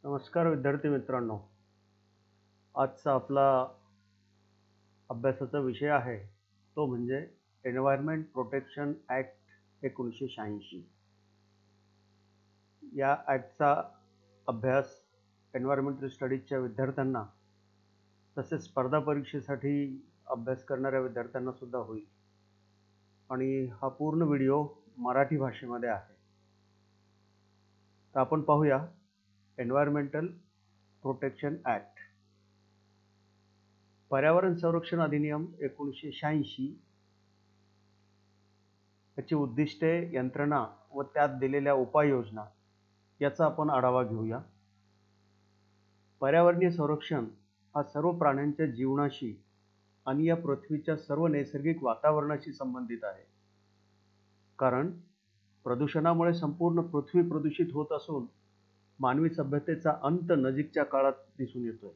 नमस्कार विद्यार्थी मित्रांनो. आजचा आपला अभ्यासाचा विषय आहे तो म्हणजे एन्व्हायरमेंट प्रोटेक्शन ॲक्ट 1986. या ॲक्टचा अभ्यास एन्व्हायरमेंटल स्टडीजच्या विद्यार्थ्यांना तसेच स्पर्धा परीक्षेसाठी अभ्यास करणाऱ्या विद्यार्थ्यांना सुद्धा होईल आणि हा पूर्ण व्हिडिओ मराठी भाषेमध्ये आहे. तर आपण पाहूया एन्व्हायरमेंटल प्रोटेक्शन ॲक्ट. पर्यावरण संरक्षण अधिनियम 1986 याची उद्दिष्टे, यंत्रणा व त्यात दिलेल्या उपाययोजना याचा आपण आढावा घेऊया. पर्यावरणीय संरक्षण हा सर्व प्राण्यांच्या जीवनाशी आणि या पृथ्वीच्या सर्व नैसर्गिक वातावरणाशी संबंधित आहे. कारण प्रदूषणामुळे संपूर्ण पृथ्वी प्रदूषित होत असून मानवी सभ्यतेचा अंत नजीकच्या काळात दिसून येतोय.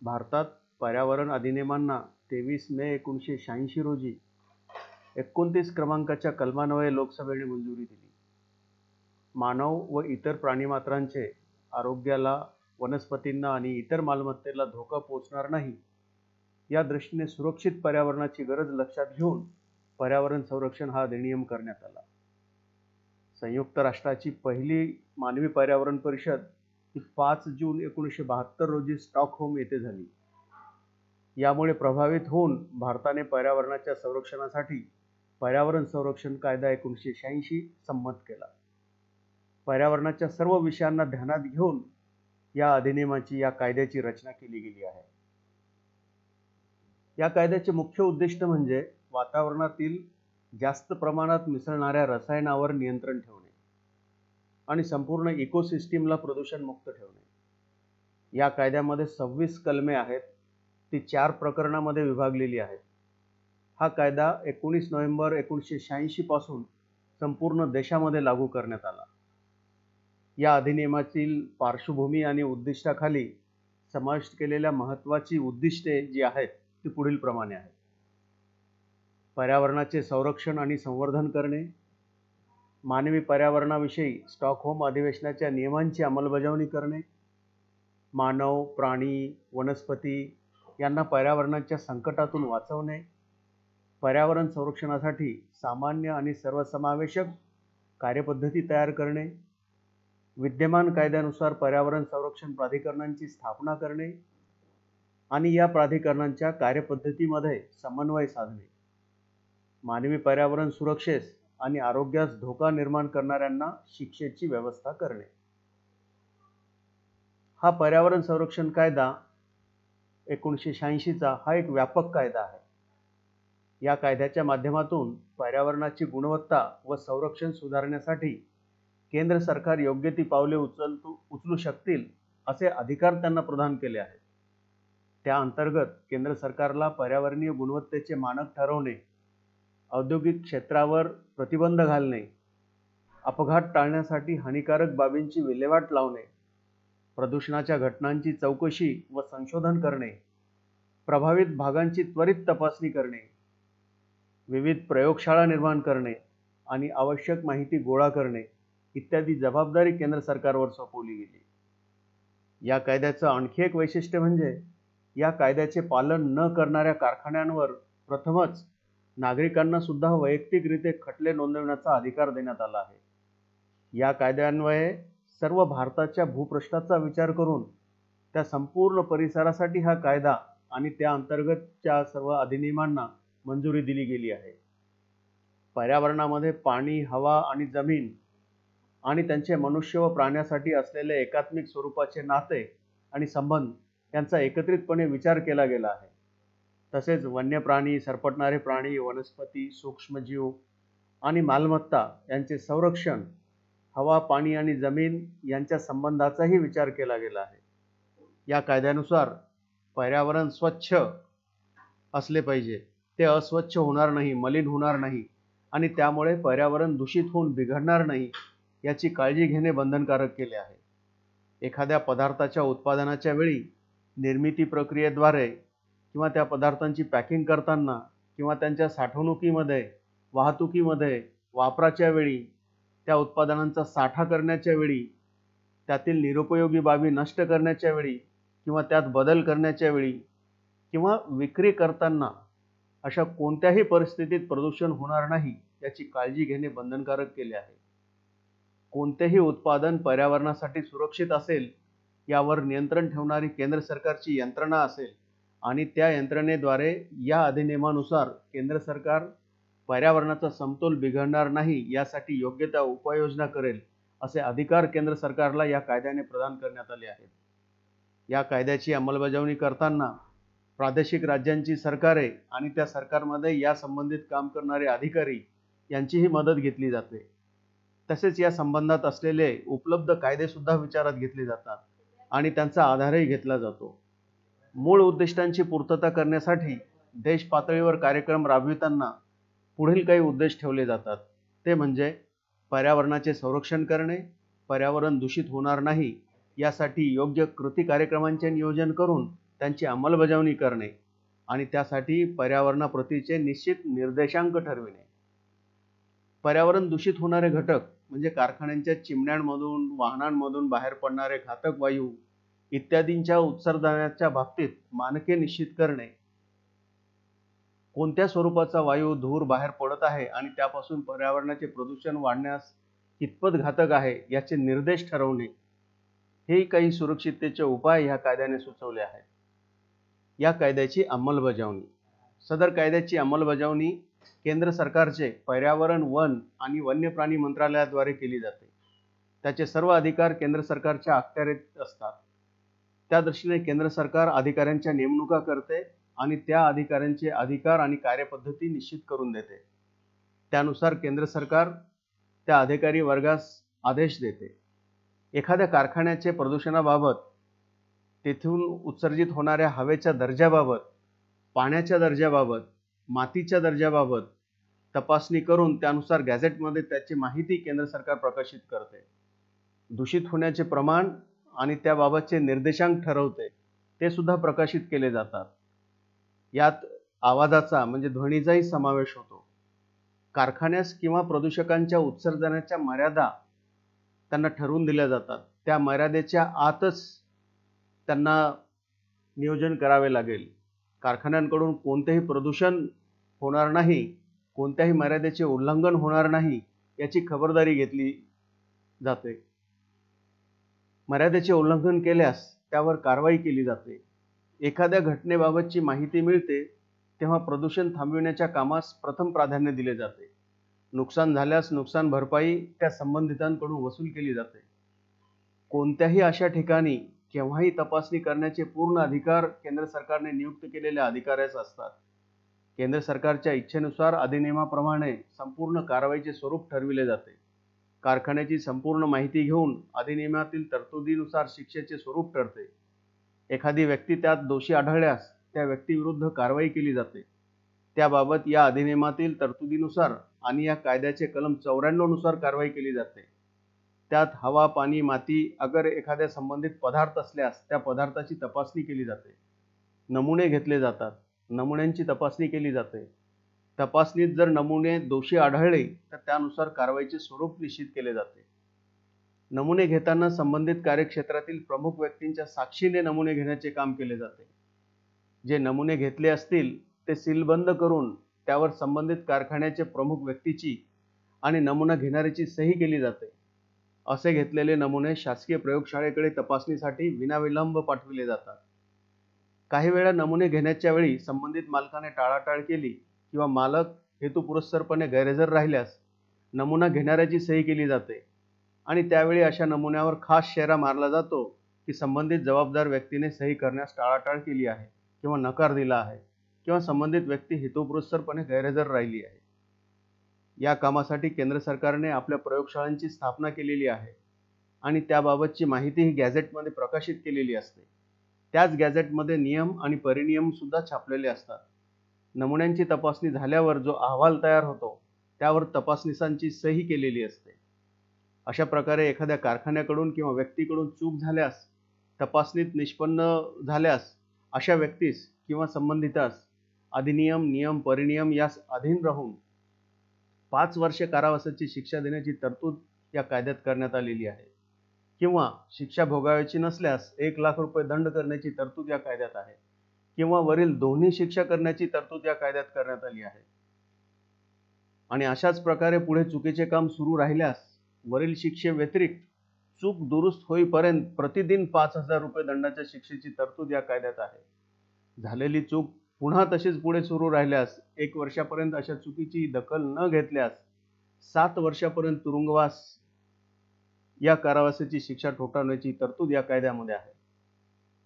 भारतात पर्यावरण अधिनियमांना 23 मे 1986 रोजी 29 क्रमांकाच्या कलमान्वये लोकसभेने मंजुरी दिली. मानव व इतर प्राणीमात्रांचे आरोग्याला, वनस्पतींना आणि इतर मालमत्तेला धोका पोहोचणार नाही या दृष्टीने सुरक्षित पर्यावरणाची गरज लक्षात घेऊन पर्यावरण संरक्षण हा अधिनियम करण्यात आला. संयुक्त राष्ट्राची पहिली मानवी पर्यावरण परिषद ही 5 जून 1972 रोजी स्टॉकहोम येथे झाली. यामुळे प्रभावित होऊन भारताने पर्यावरणाच्या संरक्षणासाठी पर्यावरण संरक्षण कायदा 1986 संमत केला. पर्यावरणाच्या सर्व विषयांना ध्यानात घेऊन या अधिनियमाची, या कायद्याची रचना केली गेली आहे. या कायद्याचे मुख्य उद्दिष्ट म्हणजे वातावरणातील जास्त प्रमाणात मिसळणाऱ्या रसायनावर नियंत्रण ठेवणे आणि संपूर्ण इकोसिस्टीमला प्रदूषणमुक्त ठेवणे. या कायद्यामध्ये 26 कलमे आहेत. ती 4 प्रकरणामध्ये विभागलेली आहेत. हा कायदा 19 नोव्हेंबर 1986 पासून संपूर्ण देशामध्ये लागू करण्यात आला. या अधिनियमातील पार्श्वभूमी आणि उद्दिष्टाखाली समाविष्ट केलेल्या महत्त्वाची उद्दिष्टे जी आहेत ती पुढील प्रमाणे आहेत. पर्यावरणाचे संरक्षण आणि संवर्धन करणे, मानवी पर्यावरणाविषयी स्टॉकहोम अधिवेशनाच्या नियमांची अंमलबजावणी करणे, मानव, प्राणी, वनस्पती यांना पर्यावरणाच्या संकटातून वाचवणे, पर्यावरण संरक्षणासाठी सामान्य आणि सर्वसमावेशक कार्यपद्धती तयार करणे, विद्यमान कायद्यानुसार पर्यावरण संरक्षण प्राधिकरणांची स्थापना करणे आणि या प्राधिकरणांच्या कार्यपद्धतीमध्ये समन्वय साधणे, मानवी पर्यावरण सुरक्षेस आणि आरोग्यास धोका निर्माण करणाऱ्यांना शिक्षेची व्यवस्था करणे. हा पर्यावरण संरक्षण कायदा 1986चा हा एक व्यापक कायदा आहे. या कायद्याच्या माध्यमातून पर्यावरणाची गुणवत्ता व संरक्षण सुधारण्यासाठी केंद्र सरकार योग्य ती पावले उचलू शकतील असे अधिकार त्यांना प्रदान केले आहेत. त्या अंतर्गत केंद्र सरकारला पर्यावरणीय गुणवत्तेचे मानक ठरवणे, औद्योगिक क्षेत्रावर प्रतिबंध घालणे, अपघात टाळण्यासाठी हानिकारक बाबींची विल्हेवाट लावणे, प्रदूषणाच्या घटनांची चौकशी व संशोधन करणे, प्रभावित भागांची त्वरित तपासणी करणे, विविध प्रयोगशाळा निर्माण करणे आणि आवश्यक माहिती गोळा करणे इत्यादी जबाबदारी केंद्र सरकारवर सोपवली गेली. या कायद्याचं आणखी एक वैशिष्ट्य म्हणजे या कायद्याचे पालन न करणाऱ्या कारखान्यांवर प्रथमच नागरिकांना सुद्धा वैयक्तिकरित्या खटले नोंदवण्याचा अधिकार देण्यात आला आहे. या कायद्यान्वये सर्व भारताच्या भूपृष्ठाचा विचार करून त्या संपूर्ण परिसरासाठी हा कायदा आणि त्या अंतर्गतच्या सर्व अधिनियमांना मंजुरी दिली गेली आहे. पर्यावरणामध्ये पाणी, हवा आणि जमीन आणि त्यांचे मनुष्य व प्राण्यासाठी असलेले एकात्मिक स्वरूपाचे नाते आणि संबंध यांचा एकत्रितपणे विचार केला गेला आहे. तसेच वन्य प्राणी, सरपटणारे प्राणी, वनस्पती, सूक्ष्मजीव आणि मालमत्ता यांचे संरक्षण, हवा, पाणी आणि जमीन यांच्या संबंधाचाही विचार केला गेला आहे. या कायद्यानुसार पर्यावरण स्वच्छ असले पाहिजे, ते अस्वच्छ होणार नाही, मलिन होणार नाही आणि त्यामुळे पर्यावरण दूषित होऊन बिघडणार नाही याची काळजी घेणे बंधनकारक केले आहे. एखाद्या पदार्थाच्या उत्पादनाच्या वेळी, निर्मिती प्रक्रियेद्वारे किंवा त्या पदार्थांची पॅकिंग करताना किंवा त्यांच्या साठवणुकीमध्ये, वाहतुकीमध्ये, वापराच्या वेळी, त्या उत्पादनांचा साठा करण्याच्या वेळी त्यातील निरुपयोगी बाबी नष्ट करण्याच्या वेळी किंवा त्यात बदल करण्याच्या वेळी किंवा विक्री करताना अशा कोणत्याही परिस्थितीत प्रदूषण होणार नाही याची काळजी घेणे बंधनकारक केले आहे. कोणतेही उत्पादन पर्यावरणासाठी सुरक्षित असेल यावर नियंत्रण ठेवणारी केंद्र सरकारची यंत्रणा असेल आणि त्या यंत्रणेद्वारे या अधिनियमानुसार केंद्र सरकार पर्यावरणाचा समतोल बिघडणार नाही यासाठी योग्य त्या उपाययोजना करेल असे अधिकार केंद्र सरकारला या कायद्याने प्रदान करण्यात आले आहेत. या कायद्याची अंमलबजावणी करताना प्रादेशिक राज्यांची सरकारे आणि त्या सरकारमध्ये या संबंधित काम करणारे अधिकारी यांचीही मदत घेतली जाते. तसेच या संबंधात असलेले उपलब्ध कायदे सुद्धा विचारात घेतले जातात आणि त्यांचा आधारही घेतला जातो. मूळ उद्दिष्टांची पूर्तता करण्यासाठी देश पातळीवर कार्यक्रम राबविताना पुढील काही उद्देश ठेवले जातात. ते म्हणजे पर्यावरणाचे संरक्षण करणे, पर्यावरण दूषित होणार नाही यासाठी योग्य कृती कार्यक्रमांचे नियोजन करून त्यांची अंमलबजावणी करणे आणि त्यासाठी पर्यावरणाप्रतीचे निश्चित निर्देशांक ठरविणे. पर्यावरण दूषित होणारे घटक म्हणजे कारखान्यांच्या चिमण्यांमधून, वाहनांमधून बाहेर पडणारे घातक वायू इत्यादींच्या उत्सर्जनाच्या बाबतीत मानके निश्चित करणे, कोणत्या स्वरूपाचा वायू, धूर बाहेर पडत आहे आणि त्यापासून पर्यावरणाचे प्रदूषण वाढण्यास कितपत घातक आहे याचे निर्देश ठरवणे, हे काही सुरक्षिततेचे उपाय या कायद्याने सुचवले आहेत. या कायद्याची अंमलबजावणी. सदर कायद्याची अंमलबजावणी केंद्र सरकारचे पर्यावरण, वन आणि वन्य प्राणी मंत्रालयाद्वारे केली जाते. त्याचे सर्व अधिकार केंद्र सरकारच्या अखत्यारीत असतात. त्या दृष्टीने केंद्र सरकार अधिकाऱ्यांच्या नेमणुका करते आणि त्या अधिकाऱ्यांचे अधिकार आणि कार्यपद्धती निश्चित करून देते. त्यानुसार केंद्र सरकार त्या अधिकारी वर्गास आदेश देते. एखाद्या कारखान्याचे प्रदूषणाबाबत, तेथून उत्सर्जित होणाऱ्या हवेच्या दर्जाबाबत, पाण्याच्या दर्जाबाबत, मातीच्या दर्जाबाबत तपासणी करून त्यानुसार गॅझेटमध्ये त्याची माहिती केंद्र सरकार प्रकाशित करते. दूषित होण्याचे प्रमाण आणि त्याबाबतचे निर्देशांक ठरवते, ते सुद्धा प्रकाशित केले जातात. यात आवाजाचा म्हणजे ध्वनीचाही समावेश होतो. कारखान्यास किंवा प्रदूषकांच्या उत्सर्जनाच्या मर्यादा त्यांना ठरवून दिल्या जातात. त्या मर्यादेच्या आतच त्यांना नियोजन करावे लागेल. कारखान्यांकडून कोणतेही प्रदूषण होणार नाही, कोणत्याही मर्यादेचे उल्लंघन होणार नाही याची खबरदारी घेतली जाते. मर्यादेचे उल्लंघन केल्यास त्यावर कारवाई केली जाते. एखाद्या घटनेबाबतची माहिती मिळते तेव्हा प्रदूषण थांबविण्याच्या कामास प्रथम प्राधान्य दिले जाते. नुकसान झाल्यास नुकसान भरपाई त्या संबंधितांकडून वसूल केली जाते. कोणत्याही अशा ठिकाणी केव्हाही तपासणी करण्याचे पूर्ण अधिकार केंद्र सरकारने नियुक्त केलेल्या अधिकाऱ्यास असतात. केंद्र सरकारच्या इच्छेनुसार अधिनियमाप्रमाणे संपूर्ण कारवाईचे स्वरूप ठरविले जाते. कारखान्याची संपूर्ण माहिती घेऊन अधिनियमातील तरतुदीनुसार शिक्षेचे स्वरूप ठरते. एखादी व्यक्ती त्यात दोषी आढळल्यास त्या व्यक्तीविरुद्ध कारवाई केली जाते. त्याबाबत या अधिनियमातील तरतुदीनुसार आणि या कायद्याचे कलम 94 नुसार कारवाई केली जाते. त्यात हवा, पाणी, माती अगर एखाद्या संबंधित पदार्थ असल्यास त्या पदार्थाची तपासणी केली जाते. नमुने घेतले जातात. नमुन्यांची तपासणी केली जाते. तपासणीत जर नमुने दोषी आढळले तर त्यानुसार कारवाईचे स्वरूप निश्चित केले जाते. नमुने घेताना संबंधित कार्यक्षेत्रातील प्रमुख व्यक्तींच्या साक्षीने नमुने घेण्याचे काम केले जाते. जे नमुने घेतले असतील ते सीलबंद करून त्यावर संबंधित कारखान्याचे प्रमुख व्यक्तीची आणि नमुना घेणाऱ्याची सही केली जाते. असे घेतलेले नमुने शासकीय प्रयोगशाळेकडे तपासणीसाठी विनाविलंब पाठविले जातात. काही वेळा नमुने घेण्याच्या वेळी संबंधित मालकाने टाळाटाळ केली किंवा मालक हेतुपुरस्सरपणे गैरहजर राहिल्यास नमुना घेणाऱ्याची सही केली जाते आणि त्यावेळी अशा नमुन्यावर खास शेरा मारला जातो की संबंधित जबाबदार व्यक्तीने सही करण्यास टाळाटाळ केली आहे किंवा नकार दिला आहे किंवा संबंधित व्यक्ती हेतुपुरस्सरपणे गैरहजर राहिली आहे. या कामासाठी केंद्र सरकारने आपल्या प्रयोगशाळांची स्थापना केलेली आहे आणि त्याबाबतची माहिती ही गॅझेटमध्ये प्रकाशित केलेली असते. त्याच गॅझेटमध्ये नियम आणि परिनियम सुद्धा छापलेले असतात. नमुन्यांची तपासणी झाल्यावर जो अहवाल तयार होतो त्यावर तपासनीसांची सही केलेली असते. अशा प्रकारे एखाद्या कारखान्याकडून किंवा व्यक्तीकडून चूक झाल्यास, तपासणीत निष्पन्न झाल्यास अशा व्यक्तीस किंवा संबंधितास अधिनियम, नियम, परिनियम यास अधीन राहून 5 वर्षे कारावासाची शिक्षा देण्याची तरतूद या कायद्यात करण्यात आलेली आहे. किंवा शिक्षा भोगावयाची नसल्यास 1,00,000 रुपये दंड करण्याची तरतूद या कायद्यात आहे किंवा वरील दोन्ही शिक्षा करण्याची तरतूद या कायद्यात करण्यात आली आहे. आणि अशाच प्रकारे पुढे चुकीचे काम सुरू राहिल्यास वरील शिक्षे व्यतिरिक्त चूक दुरुस्त होईपर्यंत प्रतिदिन 5,000 रुपये दंडाच्या शिक्षेची तरतूद या कायद्यात आहे. झालेली चूक पुन्हा तशीच पुढे सुरू राहिल्यास 1 वर्षापर्यंत अशा चुकीची दखल न घेतल्यास 7 वर्षापर्यंत तुरुंगवास या कारावासाची शिक्षा ठोठावण्याची तरतूद या कायद्यामध्ये आहे.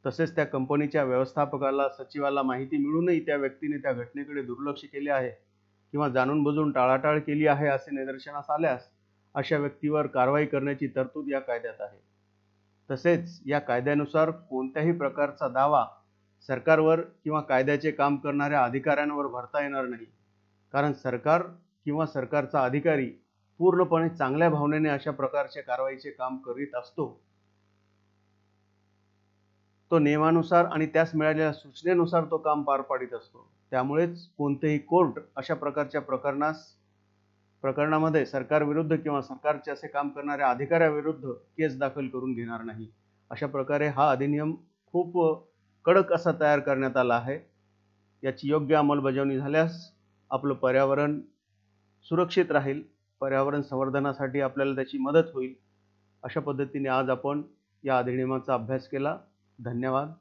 तसेच त्या कंपनीच्या व्यवस्थापकाला सचिवाला माहिती मिळूनही त्या व्यक्तीने त्या घटनेकडे दुर्लक्ष केले आहे किंवा जाणून बुजून टाळाटाळ केली आहे असे निदर्शनास आल्यास अशा व्यक्तीवर कारवाई करण्याची तरतूद या कायद्यात आहे. तसेच या कायद्यानुसार कोणत्याही प्रकारचा दावा सरकारवर किंवा कायद्याचे काम करणाऱ्या अधिकाऱ्यांवर भरता येणार नाही, कारण सरकार किंवा सरकारचा अधिकारी पूर्णपणे चांगल्या भावनेने अशा प्रकारच्या कारवाईचे काम करीत असतो. तो नियमानुसार आणि त्यास मिळालेल्या सूचनेनुसार तो काम पार पाडित असतो. त्यामुळेच कोणतेही कोर्ट अशा प्रकारच्या प्रकरणामध्ये सरकारविरुद्ध किंवा सरकारचे असे काम करणाऱ्या अधिकाऱ्याविरुद्ध केस दाखल करून घेणार नाही. अशा प्रकारे हा अधिनियम खूप कडक असा तयार करण्यात आला आहे. याची योग्य अंमलबजावणी झाल्यास आपलं पर्यावरण सुरक्षित राहील, पर्यावरण संवर्धनासाठी आपल्याला त्याची मदत होईल. अशा पद्धतीने आज आपण या अधिनियमाचा अभ्यास केला. धन्यवाद.